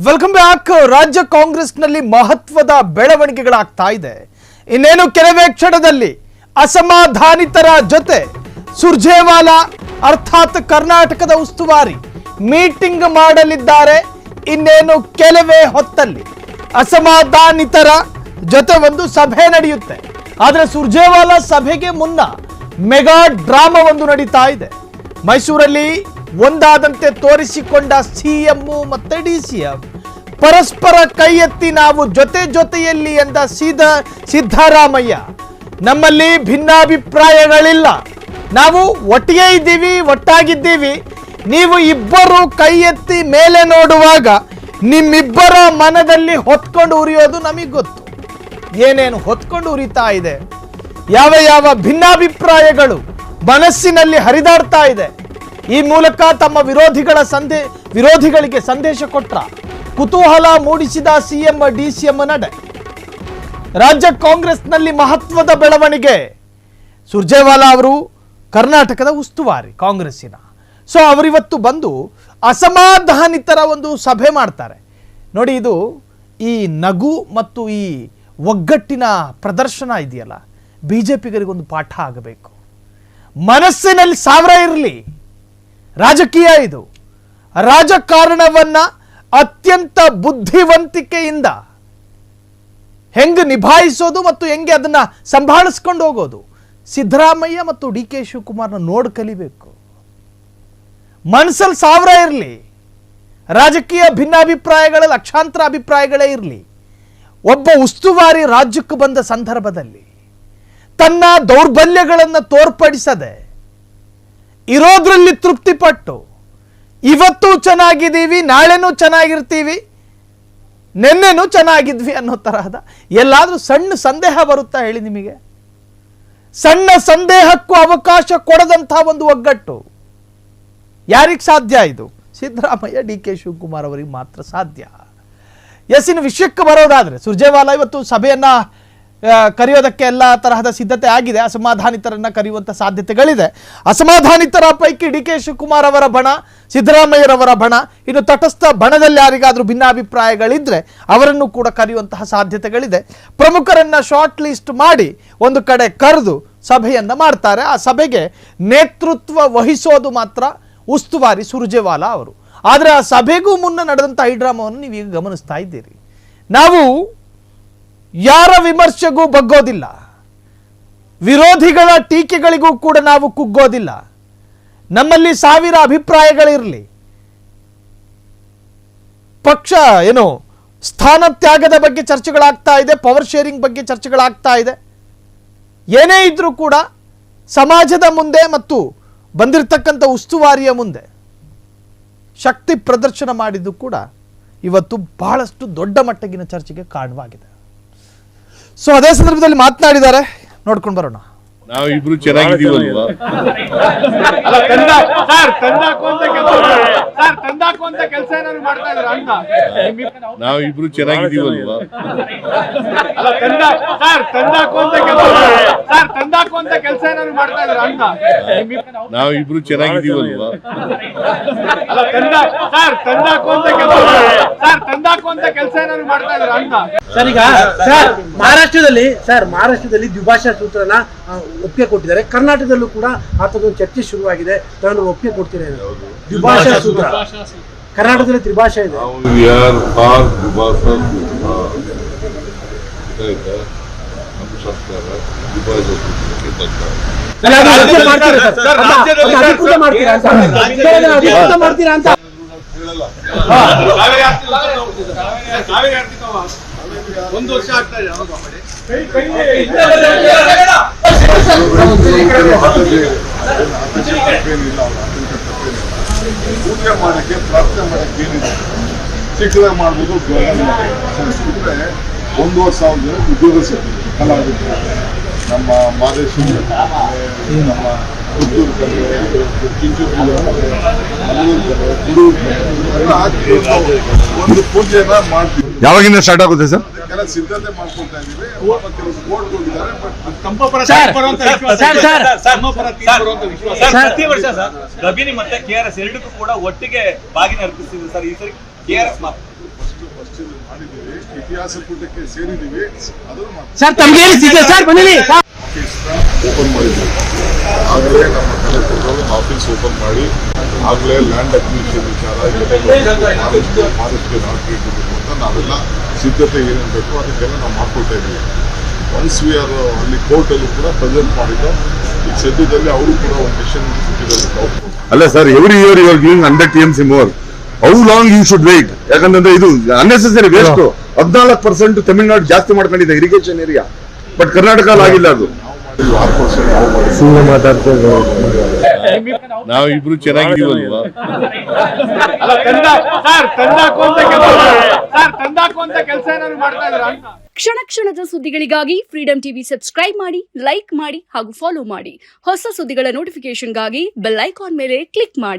Welcome back. ರಾಜ್ಯ ಕಾಂಗ್ರೆಸ್ನಲ್ಲಿ ಮಹತ್ವದ ಬೆಳವಣಿಗೆಗಳಾಗ್ತಾ ಇದೆ. ಇನ್ನೇನು ಕೆಲವೇ ಕ್ಷಣದಲ್ಲಿ ಅಸಮಾಧಾನಿತರ ಜೊತೆ ಸುರ್ಜೇವಾಲಾ ಅರ್ಥಾತ್ ಕರ್ನಾಟಕದ ಉಸ್ತುವಾರಿ ಮೀಟಿಂಗ್ ಮಾಡಲಿದ್ದಾರೆ. ಇನ್ನೇನು ಕೆಲವೇ ಹೊತ್ತಲ್ಲಿ ಅಸಮಾಧಾನಿತರ ಜೊತೆ ಒಂದು ಸಭೆ ನಡೆಯುತ್ತೆ. ಆದರೆ ಸುರ್ಜೇವಾಲಾ ಸಭೆಗೆ ಮುನ್ನ ಮೆಗಾ ಡ್ರಾಮಾ ಒಂದು ನಡೀತಾ ಇದೆ. ಮೈಸೂರಲ್ಲಿ ಒಂದಾದಂತೆ ತೋರಿಸಿಕೊಂಡ ಸಿಎಂ ಮತ್ತೆ ಡಿಸಿಎಂ ಪರಸ್ಪರ ಕೈ ಎತ್ತಿ ನಾವು ಜೊತೆ ಜೊತೆಯಲ್ಲಿ ಎಂದ ಸಿದ್ದರಾಮಯ್ಯ, ನಮ್ಮಲ್ಲಿ ಭಿನ್ನಾಭಿಪ್ರಾಯಗಳಿಲ್ಲ, ನಾವು ಒಟ್ಟಿಗೆ ಇದ್ದೀವಿ, ಒಟ್ಟಾಗಿದ್ದೀವಿ. ನೀವು ಇಬ್ಬರು ಕೈ ಎತ್ತಿ ಮೇಲೆ ನೋಡುವಾಗ ನಿಮ್ಮಿಬ್ಬರ ಮನದಲ್ಲಿ ಹೊತ್ಕೊಂಡು ಉರಿಯೋದು ನಮಗೆ ಗೊತ್ತು. ಏನೇನು ಹೊತ್ಕೊಂಡು ಉರಿತಾ ಇದೆ, ಯಾವ ಯಾವ ಭಿನ್ನಾಭಿಪ್ರಾಯಗಳು ಮನಸ್ಸಿನಲ್ಲಿ ಹರಿದಾಡ್ತಾ ಇದೆ. ಈ ಮೂಲಕ ತಮ್ಮ ವಿರೋಧಿಗಳಿಗೆ ಸಂದೇಶ ಕೊಟ್ಟ ಕುತೂಹಲ ಮೂಡಿಸಿದ ಸಿಎಂ ಡಿಸಿಎಂ ನಡೆ. ರಾಜ್ಯ ಕಾಂಗ್ರೆಸ್ನಲ್ಲಿ ಮಹತ್ವದ ಬೆಳವಣಿಗೆ. ಸುರ್ಜೇವಾಲಾ ಅವರು ಕರ್ನಾಟಕದ ಉಸ್ತುವಾರಿ ಕಾಂಗ್ರೆಸ್ಸಿನ. ಸೊ ಅವರಿವತ್ತು ಬಂದು ಅಸಮಾಧಾನಿತರ ಒಂದು ಸಭೆ ಮಾಡ್ತಾರೆ. ನೋಡಿ, ಇದು ಈ ನಗು ಮತ್ತು ಈ ಒಗ್ಗಟ್ಟಿನ ಪ್ರದರ್ಶನ ಇದೆಯಲ್ಲ, ಬಿಜೆಪಿಗರಿಗೊಂದು ಪಾಠ ಆಗಬೇಕು. ಮನಸ್ಸಿನಲ್ಲಿ ಸಾವಿರ ಇರಲಿ, ರಾಜಕೀಯ ಇದು. ರಾಜಕಾರಣವನ್ನ ಅತ್ಯಂತ ಬುದ್ಧಿವಂತಿಕೆಯಿಂದ ಹೆಂಗೆ ನಿಭಾಯಿಸೋದು ಮತ್ತು ಹೆಂಗೆ ಅದನ್ನ ಸಂಭಾಳಿಸ್ಕೊಂಡು ಹೋಗೋದು ಸಿದ್ದರಾಮಯ್ಯ ಮತ್ತು ಡಿ ಕೆ ಶಿವಕುಮಾರ್ನ ನೋಡಿ ಕಲಿಬೇಕು. ಮನಸ್ಸಲ್ಲಿ ಸಾವಿರ ಇರಲಿ, ರಾಜಕೀಯ ಭಿನ್ನಾಭಿಪ್ರಾಯಗಳ ಲಕ್ಷಾಂತರ ಅಭಿಪ್ರಾಯಗಳೇ ಇರಲಿ, ಒಬ್ಬ ಉಸ್ತುವಾರಿ ರಾಜ್ಯಕ್ಕೆ ಬಂದ ಸಂದರ್ಭದಲ್ಲಿ ತನ್ನ ದೌರ್ಬಲ್ಯಗಳನ್ನು ತೋರ್ಪಡಿಸದೆ ಇರೋದ್ರಲ್ಲಿ ತೃಪ್ತಿಪಟ್ಟು ಇವತ್ತು ಚೆನ್ನಾಗಿದ್ದೀವಿ, ನಾಳೆನೂ ಚೆನ್ನಾಗಿರ್ತೀವಿ, ನಿನ್ನೆನೂ ಚೆನ್ನಾಗಿದ್ವಿ ಅನ್ನೋ ತರಹದ ಎಲ್ಲಾದ್ರೂ ಸಣ್ಣ ಸಂದೇಹ ಬರುತ್ತಾ ಹೇಳಿ ನಿಮಗೆ? ಸಣ್ಣ ಸಂದೇಹಕ್ಕೂ ಅವಕಾಶ ಕೊಡದಂತಹ ಒಂದು ಒಗ್ಗಟ್ಟು ಯಾರಿಗೆ ಸಾಧ್ಯ? ಇದು ಸಿದ್ದರಾಮಯ್ಯ ಡಿ ಕೆ ಶಿವಕುಮಾರ್ ಅವರಿಗೆ ಮಾತ್ರ ಸಾಧ್ಯ. ಇನ್ನು ವಿಷಯಕ್ಕೆ ಬರೋದಾದ್ರೆ, ಸುರ್ಜೇವಾಲಾ ಇವತ್ತು ಸಭೆಯನ್ನ ಕರೆಯೋದಕ್ಕೆ ಎಲ್ಲ ತರಹದ ಸಿದ್ಧತೆ ಆಗಿದೆ. ಅಸಮಾಧಾನಿತರನ್ನ ಕರೆಯುವಂಥ ಸಾಧ್ಯತೆಗಳಿದೆ. ಅಸಮಾಧಾನಿತರ ಪೈಕಿ ಡಿ ಕೆ ಶಿವಕುಮಾರ್ ಅವರ ಬಣ, ಸಿದ್ದರಾಮಯ್ಯರವರ ಬಣ, ಇನ್ನು ತಟಸ್ಥ ಬಣದಲ್ಲಿ ಯಾರಿಗಾದ್ರೂ ಭಿನ್ನಾಭಿಪ್ರಾಯಗಳಿದ್ರೆ ಅವರನ್ನು ಕೂಡ ಕರೆಯುವಂತಹ ಸಾಧ್ಯತೆಗಳಿದೆ. ಪ್ರಮುಖರನ್ನ ಶಾರ್ಟ್ ಲಿಸ್ಟ್ ಮಾಡಿ ಒಂದು ಕಡೆ ಕರೆದು ಸಭೆಯನ್ನ ಮಾಡ್ತಾರೆ. ಆ ಸಭೆಗೆ ನೇತೃತ್ವ ವಹಿಸೋದು ಮಾತ್ರ ಉಸ್ತುವಾರಿ ಸುರ್ಜೇವಾಲಾ ಅವರು. ಆದರೆ ಆ ಸಭೆಗೂ ಮುನ್ನ ನಡೆದಂಥ ಹೈಡ್ರಾಮಾವನ್ನು ನೀವೀಗ ಗಮನಿಸ್ತಾ ಇದ್ದೀರಿ. ನಾವು ಯಾರ ವಿಮರ್ಶೆಗೂ ಬಗ್ಗೋದಿಲ್ಲ, ವಿರೋಧಿಗಳ ಟೀಕೆಗಳಿಗೂ ಕೂಡ ನಾವು ಕುಗ್ಗೋದಿಲ್ಲ. ನಮ್ಮಲ್ಲಿ ಸಾವಿರ ಅಭಿಪ್ರಾಯಗಳಿರಲಿ, ಪಕ್ಷ ಸ್ಥಾನ ತ್ಯಾಗದ ಬಗ್ಗೆ ಚರ್ಚೆಗಳಾಗ್ತಾ ಇದೆ, ಪವರ್ ಶೇರಿಂಗ್ ಬಗ್ಗೆ ಚರ್ಚೆಗಳಾಗ್ತಾ ಇದೆ. ಏನೇ ಇದ್ರೂ ಕೂಡ ಸಮಾಜದ ಮುಂದೆ ಮತ್ತು ಬಂದಿರತಕ್ಕಂಥ ಉಸ್ತುವಾರಿಯ ಮುಂದೆ ಶಕ್ತಿ ಪ್ರದರ್ಶನ ಮಾಡಿದ್ದು ಕೂಡ ಇವತ್ತು ಬಹಳಷ್ಟು ದೊಡ್ಡ ಮಟ್ಟಗಿನ ಚರ್ಚೆಗೆ ಕಾರಣವಾಗಿದೆ. ಸೊ ಅದೇ ಸಂದರ್ಭದಲ್ಲಿ ಮಾತನಾಡಿದ್ದಾರೆ, ನೋಡ್ಕೊಂಡು ಬರೋಣ. ನಾವಿಬ್ರು ಚೆನ್ನಾಗಿದ್ದೀವಲ್ವಾ? ನಾವಿಬ್ರು ಚೆನ್ನಾಗಿದ್ದೀವಲ್ವಾ? ನಾವಿಬ್ರು ಚೆನ್ನಾಗಿದ್ದೀವಲ್ವಾ? ಸರ್, ಈಗ ಮಹಾರಾಷ್ಟ್ರದಲ್ಲಿ ದ್ವಿಭಾಷಾ ಸೂತ್ರನ ಒಪ್ಪಿಗೆ ಕೊಟ್ಟಿದ್ದಾರೆ. ಕರ್ನಾಟಕದಲ್ಲೂ ಕೂಡ ಆತದೊಂದು ಚರ್ಚೆ ಶುರುವಾಗಿದೆ. ತಾನು ಒಪ್ಪಿಗೆ ಕೊಡ್ತೀರಾ? ದ್ವಿಭಾಷಾ ಸೂತ್ರ ಕರ್ನಾಟಕದಲ್ಲಿ ತ್ರಿಭಾಷಾ ಇದೆ. ಮಾಡ್ತೀರಾ ಅಂತ ಒಂದು ವರ್ಷ ಆಗ್ತಾ ಇದೆ. ಪೂಜೆ ಮಾಡಕ್ಕೆ, ಪ್ರಾರ್ಥನೆ ಮಾಡಕ್ಕೆ ಏನಿದೆ, ಚಿಕ್ಕದಾಗಿ ಮಾಡ್ಬೋದು. ಒಂದೂವರೆ ಸಾವಿರ ಜನ ಉದ್ಯೋಗ ಸಿಗ್ತದೆ ಕಲಾವಿದರು. ನಮ್ಮ ಮಾದೇಶ್ವರ, ನಮ್ಮ ಪುತ್ತೂರು ಕಲೆ, ಕಿಂಚೂರು ಒಂದು ಪೂಜೆನ ಮಾಡ್ತೀವಿ. ಯಾವಾಗಿಂದ ಸ್ಟಾರ್ಟ್ ಆಗುತ್ತೆ ಸರ್? ಅದಕ್ಕೆಲ್ಲ ಸಿದ್ಧತೆ ಮಾಡ್ಕೊಳ್ತಾ ಇದೀವಿ. ಕೆಲವು ಬೋರ್ಡ್ ಹೋಗಿದ್ದಾರೆ. ಪ್ರತಿ ವರ್ಷ ಸರ್ ಕಬಿನಿ ಮತ್ತೆ KRS ಎರಡಕ್ಕೂ ಕೂಡ ಒಟ್ಟಿಗೆ ಬಾಗಿನ ಅರ್ಪಿಸ್ತಿದ್ರು ಸರ್. ಈ ಸರಿ KRS ಮಾತ್ರ ಫಸ್ಟ್ ಮಾಡಿದ್ದೀವಿ, ಇತಿಹಾಸ ಪುಟಕ್ಕೆ ಸೇರಿದ್ದೀವಿ. ಅದನ್ನು ಮತ್ತೆ ಸರ್ ತಮ್ಗೆ ಸಿಗುತ್ತೆ ಸರ್ ಬನ್ನಿ ಆಫೀಸ್ನ ಓಪನ್ ಮಾಡಿದ್ದೀವಿ. ಆಗಲೇ ನಮ್ಮ ಕಲೆಕ್ಟರ್ಗಳು ಆಫೀಸ್ ಓಪನ್ ಮಾಡಿ ಆಗಲೇ ಲ್ಯಾಂಡ್ ಅಕ್ವಿಸಿಷನ್ ವಿಚಾರ ಫಾರೆಸ್ಟ್ಗೆ ನಾಟ್ ಇಟ್ಟಿದ್ದೀವಿ ಅಂತ ನಾವೆಲ್ಲ ಸಿದ್ಧತೆ ಏನೇನು ಬೇಕು ಅದಕ್ಕೆಲ್ಲ ನಾವು ಮಾಡ್ಕೊಳ್ತಾ ಇದ್ದೀವಿ. ಒನ್ಸ್ ವಿ ಆರ್ ಅಲ್ಲಿ ಕೋರ್ಟಲ್ಲೂ ಕೂಡ ಪ್ರೆಸೆಂಟ್ ಮಾಡಿದ್ದು, ಈಗ ಸದ್ಯದಲ್ಲಿ ಅವರು ಕೂಡ ಒಂದು ಮಿಷನ್ ಕೊಟ್ಟಿದ್ದಾರೆ. ಅಲ್ಲ sir, every year you are giving 100 TMC more. How long you should wait? ಯಾಕಂದ್ರೆ ಇದು ಅನ್ನೆಸೆಸರಿ ವೇಸ್ಟ್. 14% ತಮಿಳುನಾಡು ಜಾಸ್ತಿ ಮಾಡ್ಕೊಂಡಿದೆ ಇರಿಗೇಷನ್ ಏರಿಯಾ, ಬಟ್ ಕರ್ನಾಟಕ ಆಗಿಲ್ಲ. ಅದು ನಾವಿಬ್ರು ಚೆನ್ನಾಗಿದ್ದೀವಲ್ವಾ? ಕ್ಷಣ ಕ್ಷಣದ ಸುದ್ದಿಗಳಿಗಾಗಿ ಫ್ರೀಡಂ ಟಿವಿ ಸಬ್ಸ್ಕ್ರೈಬ್ ಮಾಡಿ, ಲೈಕ್ ಮಾಡಿ ಹಾಗೂ ಫಾಲೋ ಮಾಡಿ. ಹೊಸ ಸುದ್ದಿಗಳ ನೋಟಿಫಿಕೇಶನ್ಗಾಗಿ ಬೆಲ್ ಐಕಾನ್ ಮೇಲೆ ಕ್ಲಿಕ್ ಮಾಡಿ.